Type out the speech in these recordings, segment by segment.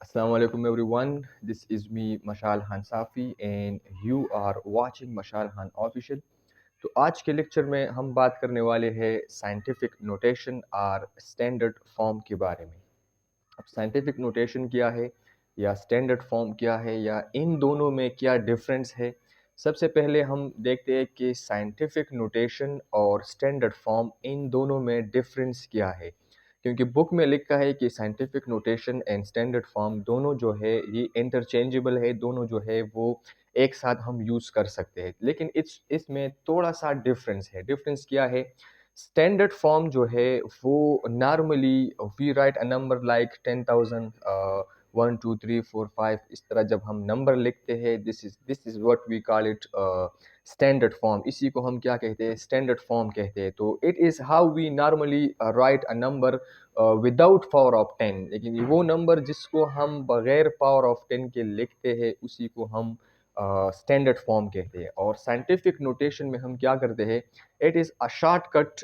Assalamu alaikum everyone. This is me Mashal Hansafi and you are watching Mashal Han Official. तो आज के lecture में हम बात करने वाले हैं साइंटिफिक नोटेशन और स्टैंडर्ड फॉर्म के बारे में। अब साइंटिफिक नोटेशन क्या है या स्टैंडर्ड फॉर्म क्या है या इन दोनों में क्या डिफरेंस है। सबसे पहले हम देखते हैं कि साइंटिफिक नोटेशन और स्टैंडर्ड फॉर्म इन दोनों में डिफरेंस क्या है, क्योंकि बुक में लिखा है कि scientific notation and standard form दोनों जो है ये इंटरचेंजेबल है, दोनों जो है वो एक साथ हम यूज़ कर सकते हैं, लेकिन इसमें थोड़ा सा डिफरेंस है। डिफरेंस क्या है? स्टैंडर्ड फॉर्म जो है वो normally we write a number like 10,000 1 2 3 4 5, इस तरह जब हम नंबर लिखते हैं this is what we call it standard form. इसी को हम क्या कहते हैं? स्टैंडर्ड फॉर्म कहते हैं। तो it is how we normally write a number without power of 10, लेकिन वो नंबर जिसको हम बगैर पावर ऑफ 10 के लिखते हैं उसी को हम स्टैंडर्ड फॉर्म कहते हैं। और साइंटिफिक नोटेशन में हम क्या करते हैं? It is a shortcut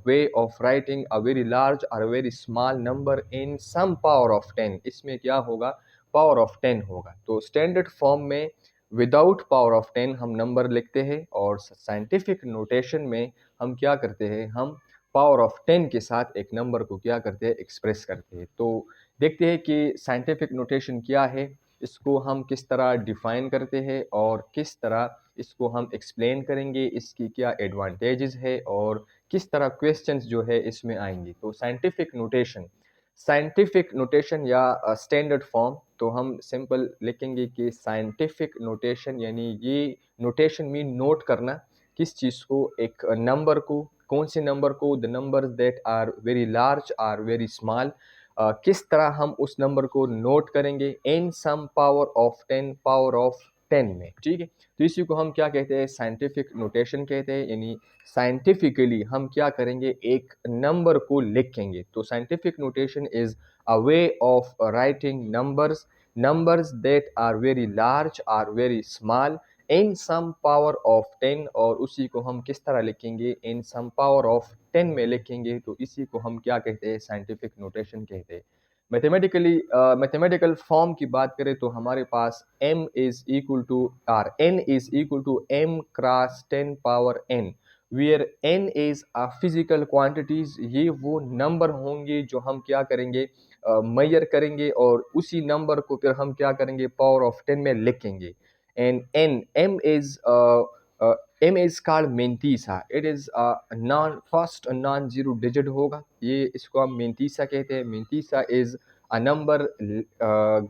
way of writing a very large और very small number in some power of 10। इसमें क्या होगा? पावर ऑफ 10 होगा। तो स्टैंडर्ड फॉर्म में विदाउट पावर ऑफ 10 हम नंबर लिखते हैं, और साइंटिफिक नोटेशन में हम क्या करते हैं? हम पावर ऑफ 10 के साथ एक नंबर को क्या करते हैं? एक्सप्रेस करते हैं। तो देखते हैं कि साइंटिफिक नोटेशन क्या है, इसको हम किस तरह डिफाइन करते हैं और किस तरह इसको हम एक्सप्लेन करेंगे, इसकी क्या एडवांटेजेस है और किस तरह क्वेश्चंस जो है इसमें आएंगे। तो साइंटिफिक नोटेशन या स्टैंडर्ड फॉर्म, तो हम सिंपल लिखेंगे कि साइंटिफिक नोटेशन यानी ये नोटेशन मीन नोट करना किस चीज़ को? एक नंबर को। कौन से नंबर को? The numbers that are very large are very small. किस तरह हम उस नंबर को नोट करेंगे? In some power of 10, power of 10 में। ठीक है, तो इसी को हम क्या कहते हैं? साइंटिफिक नोटेशन कहते हैं। यानी साइंटिफिकली हम क्या करेंगे? एक नंबर को लिखेंगे। तो scientific notation is a way of writing numbers that are very large are very small in some power of 10, और उसी को हम किस तरह लिखेंगे? इन सम पावर ऑफ 10 में लिखेंगे। तो इसी को हम क्या कहते हैं? साइंटिफिक नोटेशन कहते हैं। मैथमेटिकल फॉर्म की बात करें तो हमारे पास m is equal to or n is equal to m cross 10 power n, where n is a physical quantities. ये वो नंबर होंगे जो हम क्या करेंगे? मेजर करेंगे, और उसी नंबर को फिर हम क्या करेंगे? पावर ऑफ 10 में लिखेंगे। And m is called mantissa. It is non first non zero digit होगा, ये इसको हम मेंतीसा कहते हैं। Mantissa is a number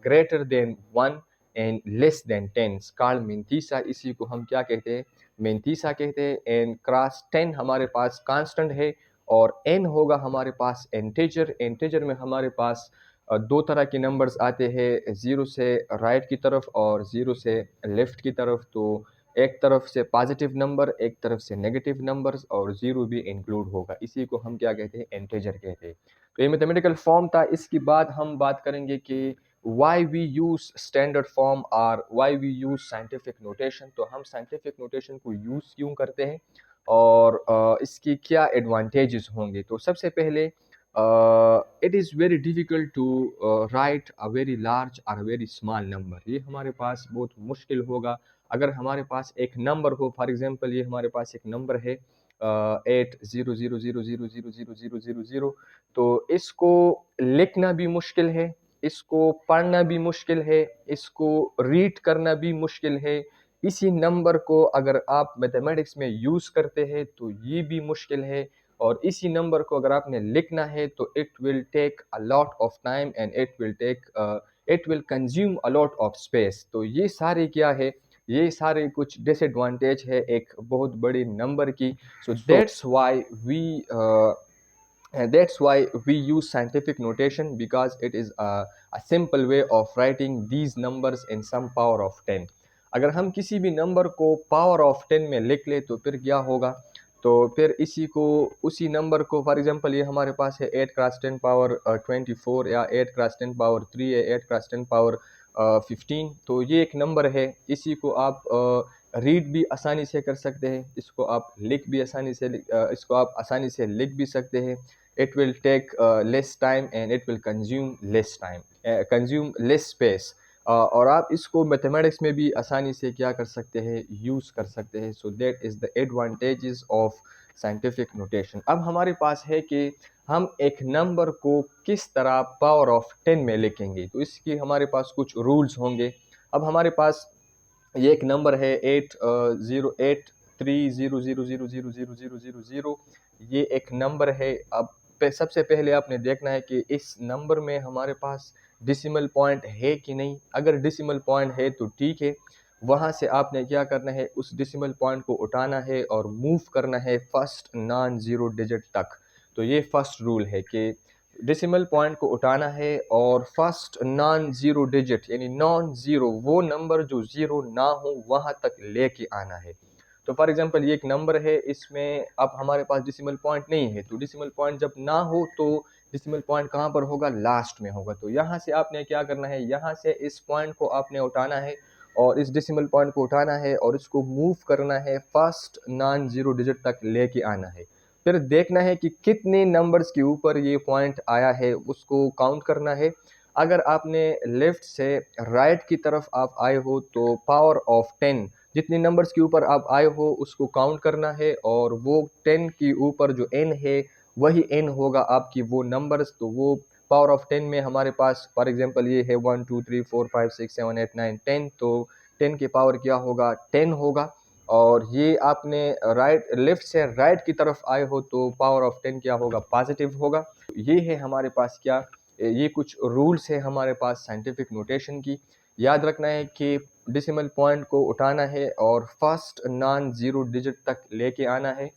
greater than 1 and less than 10, called mantissa. इसी को हम क्या कहते हैं? मेंतीसा कहते हैं। एंड क्रॉस 10 हमारे पास कांस्टेंट है, और n होगा हमारे पास इंटीजर। इंटीजर में हमारे पास दो तरह के नंबर्स आते हैं, ज़ीरो से राइट की तरफ और ज़ीरो से लेफ़्ट की तरफ। तो एक तरफ से पॉजिटिव नंबर, एक तरफ से नेगेटिव नंबर्स, और ज़ीरो भी इंक्लूड होगा। इसी को हम क्या कहते हैं? इंटीजर कहते हैं। तो ये मैथमेटिकल फॉर्म था। इसके बाद हम बात करेंगे कि why we use standard form और why we use scientific notation. तो हम साइंटिफिक नोटेशन को यूज़ क्यों करते हैं और इसकी क्या एडवांटेजेस होंगे। तो सबसे पहले it is very difficult to write a very large और वेरी स्मॉल नंबर। ये हमारे पास बहुत मुश्किल होगा। अगर हमारे पास एक नंबर हो, फॉर एग्जांपल ये हमारे पास एक नंबर है 8 0 0 0 0 0 0 0 0 0, तो इसको लिखना भी मुश्किल है, इसको पढ़ना भी मुश्किल है, इसको रीड करना भी मुश्किल है। इसी नंबर को अगर आप मैथमेटिक्स में यूज़ करते हैं तो ये भी मुश्किल है, और इसी नंबर को अगर आपने लिखना है तो it will take a lot of time and it will consume a lot of space. तो ये सारे क्या है? ये सारे कुछ डिसएडवांटेज है एक बहुत बड़ी नंबर की। सो that's why we use scientific notation, because it is a simple way of writing these numbers in some power of 10। अगर हम किसी भी नंबर को पावर ऑफ 10 में लिख ले तो फिर क्या होगा? तो फिर उसी नंबर को, फॉर एग्जांपल ये हमारे पास है 8 क्रॉस 10 पावर 24, या 8 क्रॉस 10 पावर 3 है, 8 क्रॉस 10 पावर 15। तो ये एक नंबर है, इसी को आप रीड भी आसानी से कर सकते हैं, इसको आप लिख भी आसानी से इसको आप आसानी से लिख भी सकते हैं। it will take less time and it will consume less time, consume less space. और आप इसको मैथमेटिक्स में भी आसानी से क्या कर सकते हैं, यूज़ कर सकते हैं. So that is the advantages of scientific notation. अब हमारे पास है कि हम एक नंबर को किस तरह पावर ऑफ 10 में लिखेंगे, तो इसकी हमारे पास कुछ रूल्स होंगे. अब हमारे पास ये एक नंबर है 80830000000. ये एक नंबर है. अब सबसे पहले आपने देखना है कि इस नंबर में हमारे पास डिसिमल पॉइंट है कि नहीं. अगर डिसिमल पॉइंट है तो ठीक है, वहाँ से आपने क्या करना है, उस डिसिमल पॉइंट को उठाना है और मूव करना है फर्स्ट नॉन ज़ीरो डिजिट तक. तो ये फर्स्ट रूल है कि डेसिमल पॉइंट को उठाना है और फर्स्ट नॉन ज़ीरो डिजिट यानी नॉन ज़ीरो, वो नंबर जो ज़ीरो ना हो वहाँ तक लेके आना है. तो फॉर एग्जांपल ये एक नंबर है, इसमें अब हमारे पास डेसिमल पॉइंट नहीं है, तो डेसिमल पॉइंट जब ना हो तो डेसिमल पॉइंट कहाँ पर होगा, लास्ट में होगा. तो यहाँ से आपने क्या करना है, यहाँ से इस पॉइंट को आपने उठाना है और इस डेसिमल पॉइंट को उठाना है और इसको मूव करना है फर्स्ट नॉन ज़ीरो डिजिट तक लेके आना है. फिर देखना है कि कितने नंबर्स के ऊपर ये पॉइंट आया है, उसको काउंट करना है. अगर आपने लेफ़्ट से राइट की तरफ आप आए हो तो पावर ऑफ 10, जितने नंबर्स के ऊपर आप आए हो उसको काउंट करना है और वो 10 के ऊपर जो n है वही n होगा आपकी वो नंबर्स. तो वो पावर ऑफ 10 में हमारे पास फॉर एग्जांपल ये है 1 2 3 4 5 6 7 8 9 10. तो 10 के पावर क्या होगा, 10 होगा. और ये आपने लेफ्ट से राइट की तरफ आए हो तो पावर ऑफ 10 क्या होगा, पॉजिटिव होगा. ये है हमारे पास क्या, ये कुछ रूल्स है हमारे पास साइंटिफिक नोटेशन की. याद रखना है कि डेसिमल पॉइंट को उठाना है और फर्स्ट नॉन ज़ीरो डिजिट तक लेके आना है.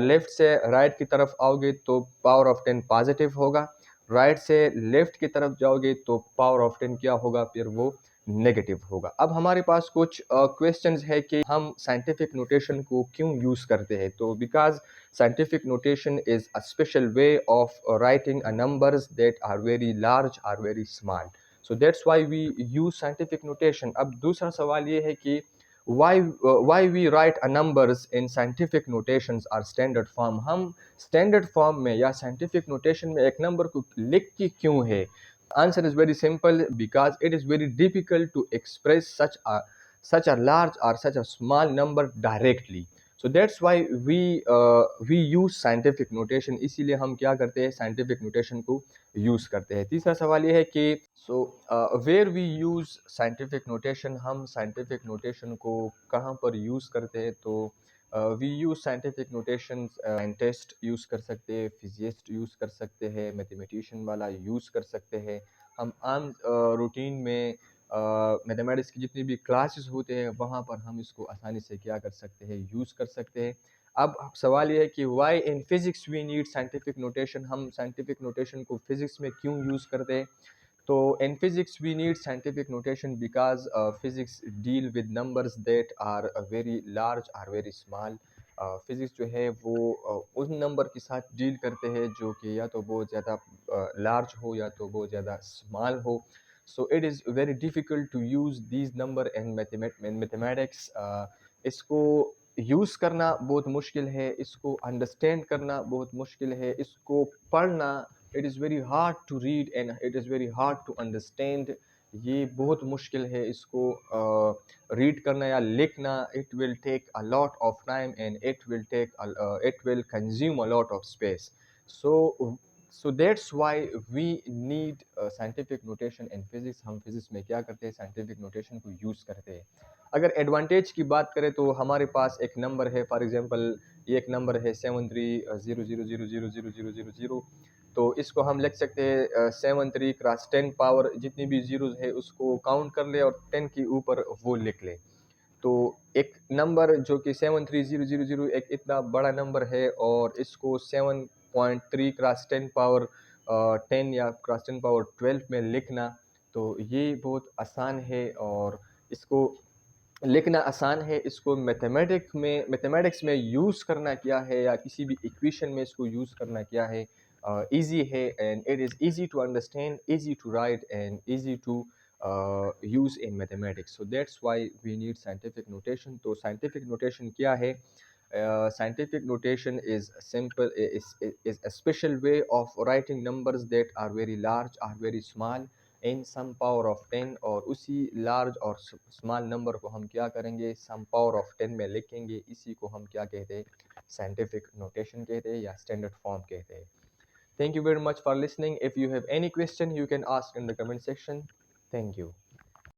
लेफ्ट से राइट की तरफ आओगे तो पावर ऑफ 10 पॉजिटिव होगा, राइट से लेफ्ट की तरफ जाओगे तो पावर ऑफ 10 क्या होगा, फिर वो नेगेटिव होगा. अब हमारे पास कुछ क्वेश्चंस है कि हम साइंटिफिक नोटेशन को क्यों यूज़ करते हैं. तो because scientific notation is a special way of writing a numbers that are very large are very small. So that's why we use scientific notation. अब दूसरा सवाल ये है कि why we write a numbers in scientific notations or standard form. हम standard form में या scientific notation में एक नंबर को लिख के क्यों है. Answer is very simple, because it is very difficult to express such a large or such a small number directly. So that's why we use scientific notation. इसीलिए हम क्या करते हैं, scientific notation को यूज़ करते हैं. तीसरा सवाल ये है कि where we use scientific notation, हम scientific notation को कहाँ पर यूज़ करते हैं. तो we use scientific notations, scientist use कर सकते हैं, फिजिस्ट यूज़ कर सकते हैं, मैथमेटिशियन वाला यूज़ कर सकते हैं. हम आम रूटीन में मैथमेटिक्स की जितनी भी क्लासेस होते हैं वहाँ पर हम इसको आसानी से क्या कर सकते हैं, यूज़ कर सकते हैं. अब सवाल ये है कि why in physics we need scientific notation, हम साइंटिफिक नोटेशन को फिज़िक्स में क्यों यूज़ करते हैं. तो in physics we need scientific notation because physics deal with numbers that are very large or very small. Physics जो है वो उन नंबर के साथ डील करते हैं जो कि या तो बहुत ज़्यादा लार्ज हो या तो बहुत ज़्यादा स्मॉल हो. So it is very difficult to use these number in mathematics. इसको यूज़ करना बहुत मुश्किल है, इसको अंडरस्टैंड करना बहुत मुश्किल है, इसको पढ़ना it is very hard to read and it is very hard to understand. ये बहुत मुश्किल है इसको रीड करना या लिखना. It will take a lot of time and it will consume a lot of space. So that's why we need scientific notation in physics. हम physics में क्या करते हैं, साइंटिफिक नोटेशन को यूज़ करते हैं. अगर एडवांटेज की बात करें तो हमारे पास एक नंबर है, फॉर एग्जांपल ये एक नंबर है 7300000000. तो इसको हम लिख सकते हैं 73 क्रॉस 10 पावर जितनी भी जीरोज़ है उसको काउंट कर ले और 10 के ऊपर वो लिख ले. तो एक नंबर जो कि 73000 एक इतना बड़ा नंबर है और इसको 7.3 क्रॉस 10 पावर 10 या क्रॉस 10 पावर 12 में लिखना, तो ये बहुत आसान है. और इसको लिखना आसान है, इसको मैथमेटिक्स में यूज़ करना क्या है या किसी भी इक्वेशन में इसको यूज़ करना क्या है, ईजी है. And it is easy to understand, easy to write and easy to use in mathematics. So that's why we need scientific notation. तो साइंटिफिक नोटेशन क्या है, Scientific notation is is a special way of writing numbers that are very large or very small in some power of 10, और उसी large और small number को हम क्या करेंगे, some power of 10 में लिखेंगे। इसी को हम क्या कहते हैं, scientific notation कहते हैं या standard form कहते हैं। Thank you very much for listening. If you have any question, you can ask in the comment section. Thank you.